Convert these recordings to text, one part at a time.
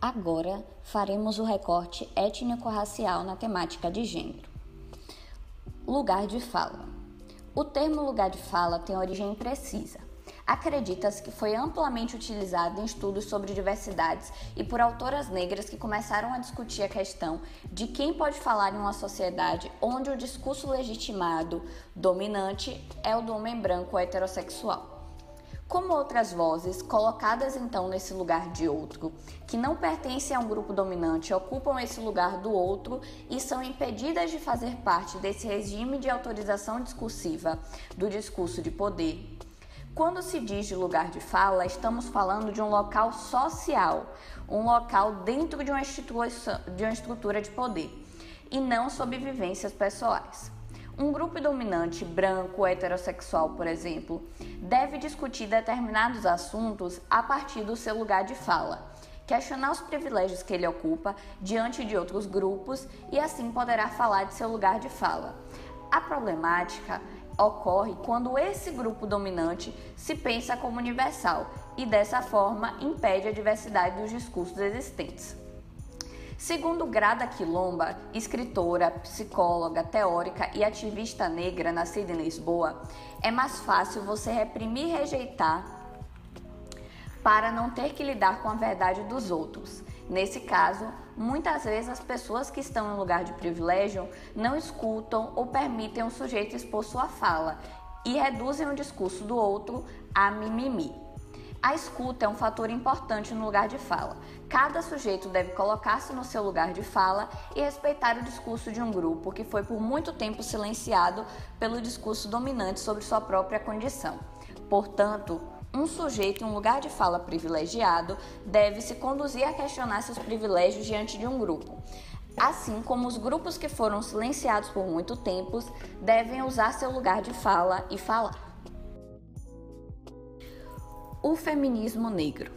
Agora faremos o recorte étnico-racial na temática de gênero. Lugar de fala. O termo lugar de fala tem origem imprecisa. Acredita-se que foi amplamente utilizado em estudos sobre diversidades e por autoras negras que começaram a discutir a questão de quem pode falar em uma sociedade onde o discurso legitimado dominante é o do homem branco heterossexual. Como outras vozes, colocadas então nesse lugar de outro, que não pertencem a um grupo dominante, ocupam esse lugar do outro e são impedidas de fazer parte desse regime de autorização discursiva do discurso de poder. Quando se diz de lugar de fala, estamos falando de um local social, um local dentro de uma estrutura de poder, e não sob vivências pessoais. Um grupo dominante branco heterossexual, por exemplo, deve discutir determinados assuntos a partir do seu lugar de fala, questionar os privilégios que ele ocupa diante de outros grupos e assim poderá falar de seu lugar de fala. A problemática ocorre quando esse grupo dominante se pensa como universal e, dessa forma, impede a diversidade dos discursos existentes. Segundo Grada Quilomba, escritora, psicóloga, teórica e ativista negra nascida em Lisboa, é mais fácil você reprimir e rejeitar para não ter que lidar com a verdade dos outros. Nesse caso, muitas vezes as pessoas que estão em lugar de privilégio não escutam ou permitem o sujeito expor sua fala e reduzem o discurso do outro a mimimi. A escuta é um fator importante no lugar de fala. Cada sujeito deve colocar-se no seu lugar de fala e respeitar o discurso de um grupo que foi por muito tempo silenciado pelo discurso dominante sobre sua própria condição. Portanto, um sujeito em um lugar de fala privilegiado deve se conduzir a questionar seus privilégios diante de um grupo. Assim como os grupos que foram silenciados por muito tempo devem usar seu lugar de fala e falar. O feminismo negro.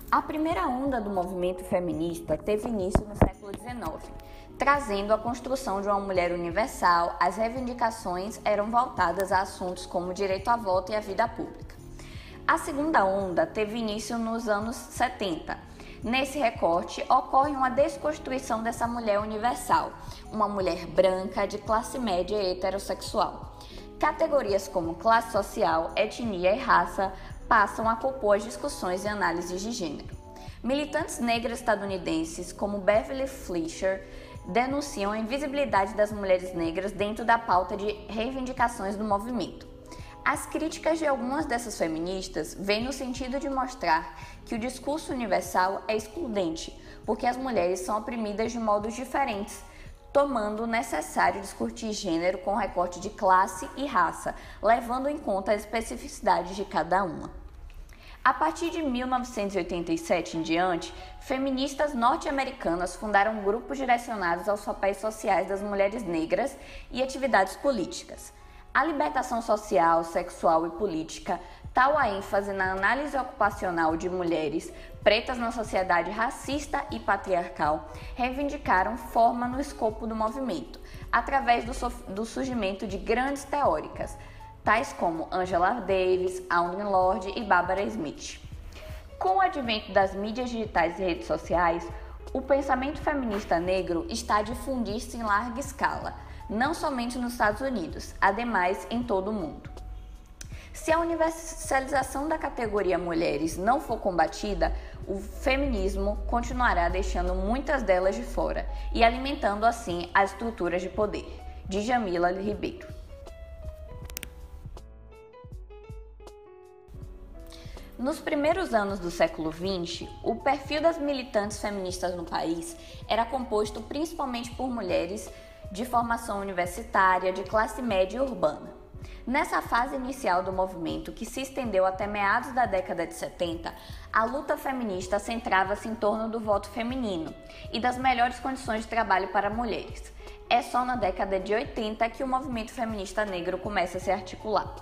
A primeira onda do movimento feminista teve início no século XIX, trazendo a construção de uma mulher universal. As reivindicações eram voltadas a assuntos como direito à voto e à vida pública. A segunda onda teve início nos anos 70. Nesse recorte, ocorre uma desconstrução dessa mulher universal, uma mulher branca de classe média e heterossexual. Categorias como classe social, etnia e raça passam a compor as discussões e análises de gênero. Militantes negras estadunidenses como Beverly Fleischer denunciam a invisibilidade das mulheres negras dentro da pauta de reivindicações do movimento. As críticas de algumas dessas feministas vêm no sentido de mostrar que o discurso universal é excludente, porque as mulheres são oprimidas de modos diferentes, tomando o necessário discutir gênero com recorte de classe e raça, levando em conta as especificidades de cada uma. A partir de 1987 em diante, feministas norte-americanas fundaram grupos direcionados aos papéis sociais das mulheres negras e atividades políticas. A libertação social, sexual e política, tal a ênfase na análise ocupacional de mulheres pretas na sociedade racista e patriarcal, reivindicaram forma no escopo do movimento, através do surgimento de grandes teóricas, tais como Angela Davis, Audre Lorde e Barbara Smith. Com o advento das mídias digitais e redes sociais, o pensamento feminista negro está a difundir-se em larga escala, não somente nos Estados Unidos, ademais em todo o mundo. Se a universalização da categoria mulheres não for combatida, o feminismo continuará deixando muitas delas de fora e alimentando assim as estruturas de poder. Djamila Ribeiro. Nos primeiros anos do século XX, o perfil das militantes feministas no país era composto principalmente por mulheres de formação universitária, de classe média e urbana. Nessa fase inicial do movimento, que se estendeu até meados da década de 70, a luta feminista centrava-se em torno do voto feminino e das melhores condições de trabalho para mulheres. É só na década de 80 que o movimento feminista negro começa a se articular.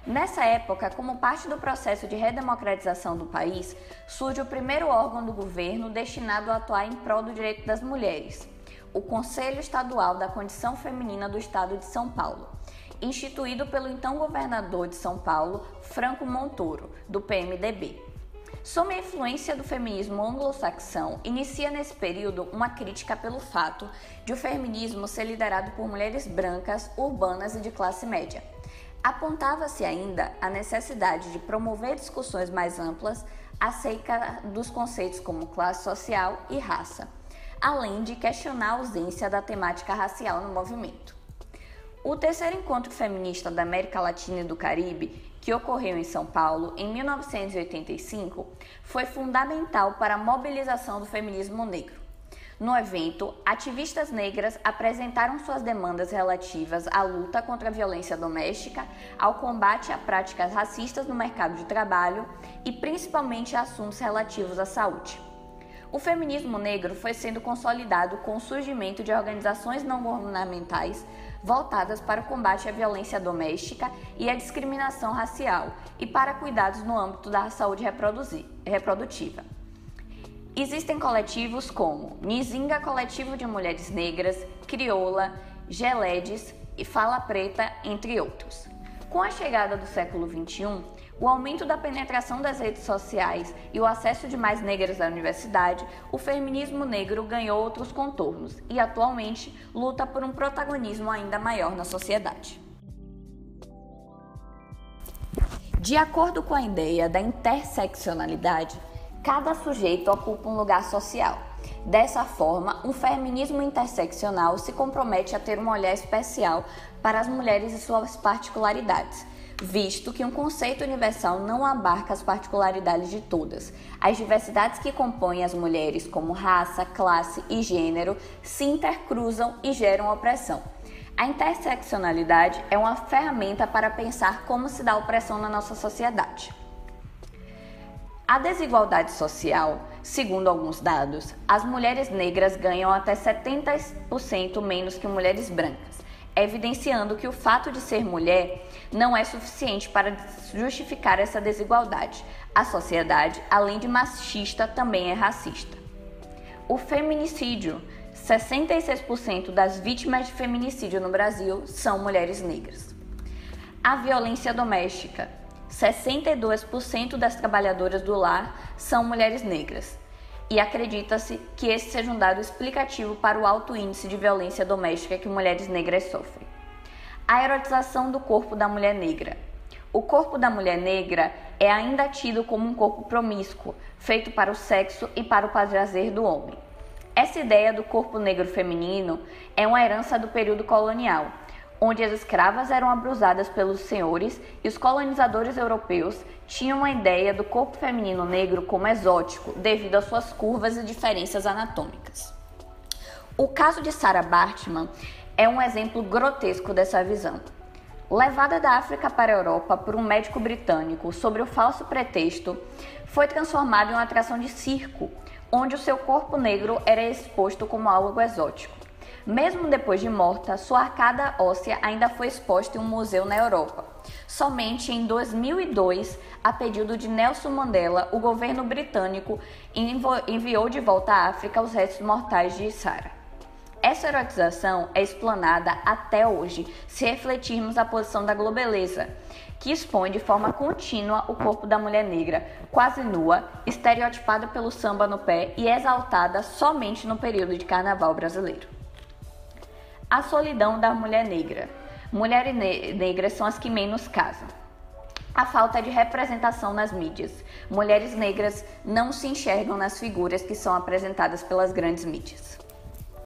Nessa época, como parte do processo de redemocratização do país, surge o primeiro órgão do governo destinado a atuar em prol do direito das mulheres, o Conselho Estadual da Condição Feminina do Estado de São Paulo, instituído pelo então governador de São Paulo, Franco Montoro, do PMDB. Sob a influência do feminismo anglo-saxão, inicia nesse período uma crítica pelo fato de o feminismo ser liderado por mulheres brancas, urbanas e de classe média. Apontava-se ainda a necessidade de promover discussões mais amplas acerca dos conceitos como classe social e raça, além de questionar a ausência da temática racial no movimento. O terceiro encontro feminista da América Latina e do Caribe, que ocorreu em São Paulo em 1985, foi fundamental para a mobilização do feminismo negro. No evento, ativistas negras apresentaram suas demandas relativas à luta contra a violência doméstica, ao combate a práticas racistas no mercado de trabalho e principalmente a assuntos relativos à saúde. O feminismo negro foi sendo consolidado com o surgimento de organizações não governamentais voltadas para o combate à violência doméstica e à discriminação racial e para cuidados no âmbito da saúde reprodutiva. Existem coletivos como Nizinga Coletivo de Mulheres Negras, Crioula, Geledes e Fala Preta, entre outros. Com a chegada do século XXI, o aumento da penetração das redes sociais e o acesso de mais negras à universidade, o feminismo negro ganhou outros contornos e, atualmente, luta por um protagonismo ainda maior na sociedade. De acordo com a ideia da interseccionalidade, cada sujeito ocupa um lugar social. Dessa forma, um feminismo interseccional se compromete a ter um olhar especial para as mulheres e suas particularidades, visto que um conceito universal não abarca as particularidades de todas. As diversidades que compõem as mulheres, como raça, classe e gênero, se intercruzam e geram opressão. A interseccionalidade é uma ferramenta para pensar como se dá opressão na nossa sociedade. A desigualdade social, segundo alguns dados, as mulheres negras ganham até 70% menos que mulheres brancas, evidenciando que o fato de ser mulher não é suficiente para justificar essa desigualdade. A sociedade, além de machista, também é racista. O feminicídio: 66% das vítimas de feminicídio no Brasil são mulheres negras. A violência doméstica: 62% das trabalhadoras do lar são mulheres negras. E acredita-se que esse seja um dado explicativo para o alto índice de violência doméstica que mulheres negras sofrem. A erotização do corpo da mulher negra. O corpo da mulher negra é ainda tido como um corpo promíscuo, feito para o sexo e para o prazer do homem. Essa ideia do corpo negro feminino é uma herança do período colonial, onde as escravas eram abusadas pelos senhores e os colonizadores europeus tinham uma ideia do corpo feminino negro como exótico, devido às suas curvas e diferenças anatômicas. O caso de Sarah Baartman é um exemplo grotesco dessa visão. Levada da África para a Europa por um médico britânico sob o falso pretexto, foi transformada em uma atração de circo, onde o seu corpo negro era exposto como algo exótico. Mesmo depois de morta, sua arcada óssea ainda foi exposta em um museu na Europa. Somente em 2002, a pedido de Nelson Mandela, o governo britânico enviou de volta à África os restos mortais de Sarah. Essa erotização é explanada até hoje, se refletirmos a posição da globeleza, que expõe de forma contínua o corpo da mulher negra, quase nua, estereotipada pelo samba no pé e exaltada somente no período de carnaval brasileiro. A solidão da mulher negra. Mulheres negras são as que menos casam. A falta de representação nas mídias. Mulheres negras não se enxergam nas figuras que são apresentadas pelas grandes mídias.